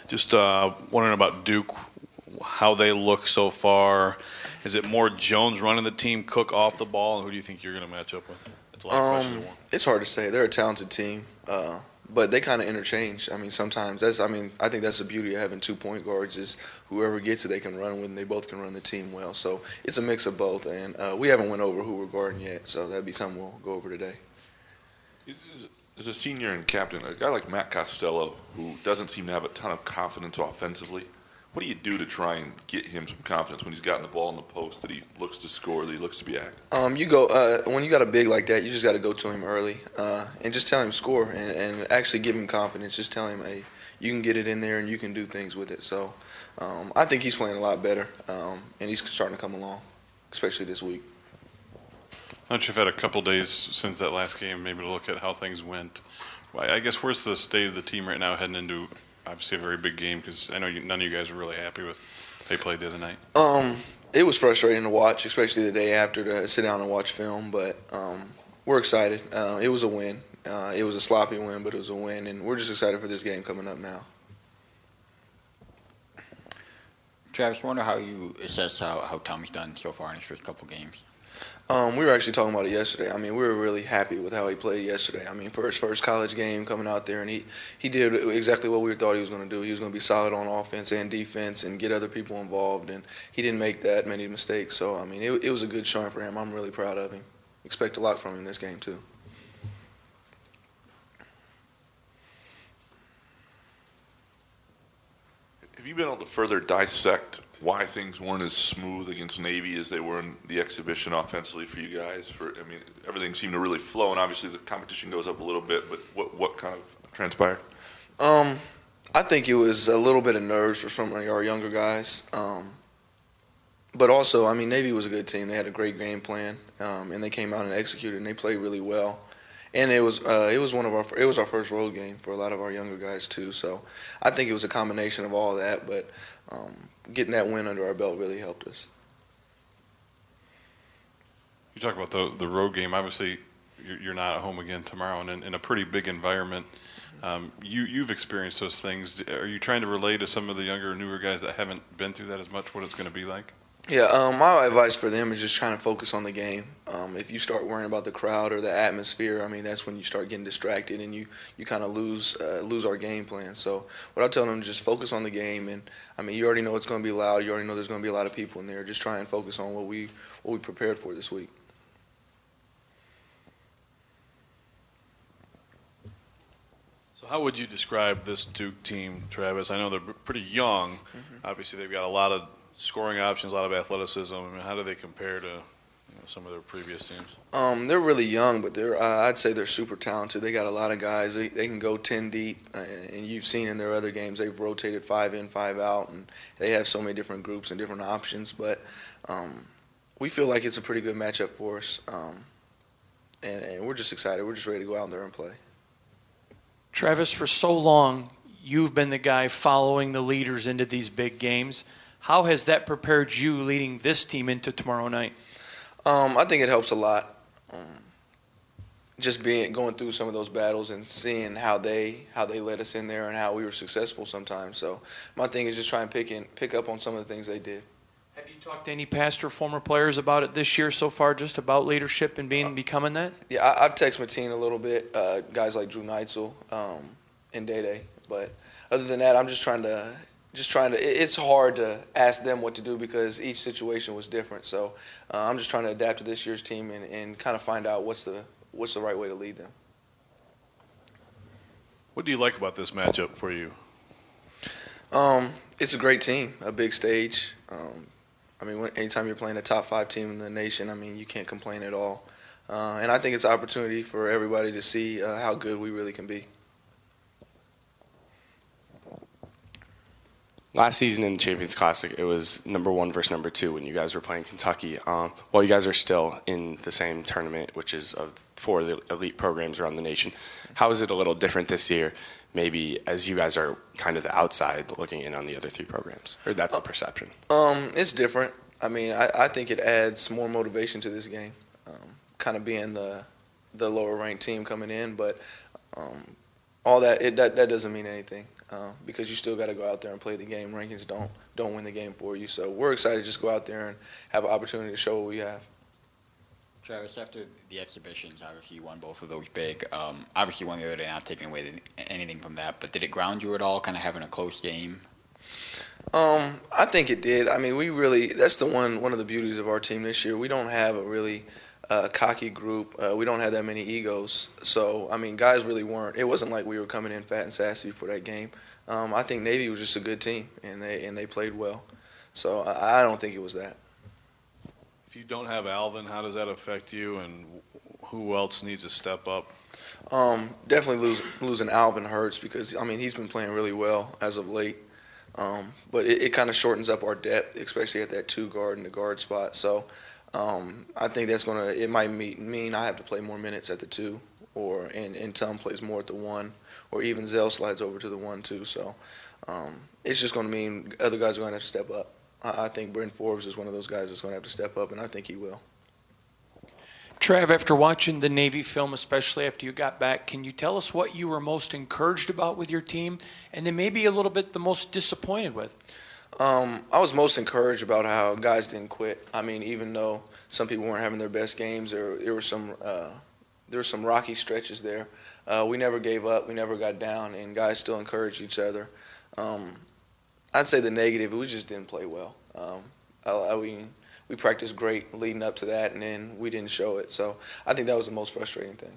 Just wondering about Duke, how they look so far. Is it more Jones running the team, Cook off the ball, and who do you think you're going to match up with? It's a lot of questions in one. It's hard to say. They're a talented team, but they kind of interchange. I mean, sometimes I think that's the beauty of having 2 point guards is whoever gets it, they can run with, and they both can run the team well. So it's a mix of both, and we haven't went over who we're guarding yet, so that'd be something we'll go over today. As a senior and captain, a guy like Matt Costello, who doesn't seem to have a ton of confidence offensively, what do you do to try and get him some confidence when he's gotten the ball in the post, that he looks to score, that he looks to be active? You go when you got a big like that, you just got to go to him early and just tell him score and actually give him confidence. Just tell him, hey, you can get it in there and you can do things with it. So I think he's playing a lot better, and he's starting to come along, especially this week. Now that you've had a couple days since that last game, maybe to look at how things went, I guess where's the state of the team right now heading into obviously a very big game? Because I know none of you guys were really happy with they played the other night. It was frustrating to watch, especially the day after, to sit down and watch film. But we're excited. It was a win. It was a sloppy win, but it was a win, and we're just excited for this game coming up now. Travis, I wonder how you assess how Tommy's done so far in his first couple games. We were actually talking about it yesterday. I mean, we were really happy with how he played yesterday. I mean, for his first college game coming out there, and he did exactly what we thought he was going to do. He was going to be solid on offense and defense and get other people involved, and he didn't make that many mistakes. So, I mean, it was a good showing for him. I'm really proud of him. Expect a lot from him this game, too. Have you been able to further dissect why things weren't as smooth against Navy as they were in the exhibition offensively for you guys? I mean, everything seemed to really flow, and obviously the competition goes up a little bit, but what kind of transpired? I think it was a little bit of nerves for some of our younger guys. But also, I mean, Navy was a good team. They had a great game plan, and they came out and executed, and they played really well. And it was our first road game for a lot of our younger guys too. So I think it was a combination of all that, but getting that win under our belt really helped us. You talk about the road game. Obviously, you're not at home again tomorrow, and in a pretty big environment. You've experienced those things. Are you trying to relay to some of the younger, newer guys that haven't been through that as much what it's going to be like? Yeah, my advice for them is just trying to focus on the game. If you start worrying about the crowd or the atmosphere, I mean, that's when you start getting distracted and you kind of lose our game plan. So what I tell them is just focus on the game, and I mean, you already know it's going to be loud. You already know there's going to be a lot of people in there. Just try and focus on what we prepared for this week. So how would you describe this Duke team, Travis? I know they're pretty young. Mm-hmm. Obviously, they've got a lot of scoring options, a lot of athleticism. I mean, how do they compare to some of their previous teams? They're really young, but I'd say they're super talented. They got a lot of guys. They can go 10 deep, and you've seen in their other games they've rotated 5 in, 5 out, and they have so many different groups and different options. But we feel like it's a pretty good matchup for us, and we're just excited. We're just ready to go out there and play. Travis, for so long, you've been the guy following the leaders into these big games. How has that prepared you leading this team into tomorrow night? I think it helps a lot. Just going through some of those battles and seeing how they let us in there and how we were successful sometimes. So my thing is just try and pick up on some of the things they did. Have you talked to any past or former players about it this year so far, just about leadership and becoming that? Yeah, I've texted Mateen a little bit, guys like Drew Neitzel and Day-Day. But other than that, I'm just trying to. It's hard to ask them what to do because each situation was different. So I'm just trying to adapt to this year's team and kind of find out what's the right way to lead them. What do you like about this matchup for you? It's a great team, a big stage. I mean, anytime you're playing a top 5 team in the nation, I mean, you can't complain at all. And I think it's an opportunity for everybody to see how good we really can be. Last season in the Champions Classic, it was #1 versus #2 when you guys were playing Kentucky. While you guys are still in the same tournament, which is of 4 of the elite programs around the nation, how is it a little different this year, maybe as you guys are kind of the outside looking in on the other 3 programs? Or that's the perception? It's different. I mean, I think it adds more motivation to this game, kind of being the lower-ranked team coming in. But all that doesn't mean anything. because you still got to go out there and play the game. Rankings don't win the game for you. So we're excited to just go out there and have an opportunity to show what we have. Travis, after the exhibitions, obviously you won both of those big. Obviously you won the other day, not taking away anything from that, but did it ground you at all, kind of having a close game? I think it did. I mean, that's one of the beauties of our team this year. We don't have a really cocky group. We don't have that many egos. So, I mean, guys really weren't. It wasn't like we were coming in fat and sassy for that game. I think Navy was just a good team, and they played well. So I don't think it was that. If you don't have Alvin, how does that affect you, and who else needs to step up? Definitely losing Alvin hurts because, I mean, he's been playing really well as of late. But it kind of shortens up our depth, especially at that 2 guard and the guard spot. So I think it might mean I have to play more minutes at the 2, and Tom plays more at the 1, or even Zell slides over to the 1 too. So it's just going to mean other guys are going to have to step up. I think Brent Forbes is one of those guys that's going to have to step up, and I think he will. Trav, after watching the Navy film, especially after you got back, can you tell us what you were most encouraged about with your team, and then maybe a little bit the most disappointed with? I was most encouraged about how guys didn't quit. I mean, even though some people weren't having their best games, there were some rocky stretches there. We never gave up. We never got down, and guys still encouraged each other. I'd say the negative, we just didn't play well. We practiced great leading up to that, and then we didn't show it. So I think that was the most frustrating thing.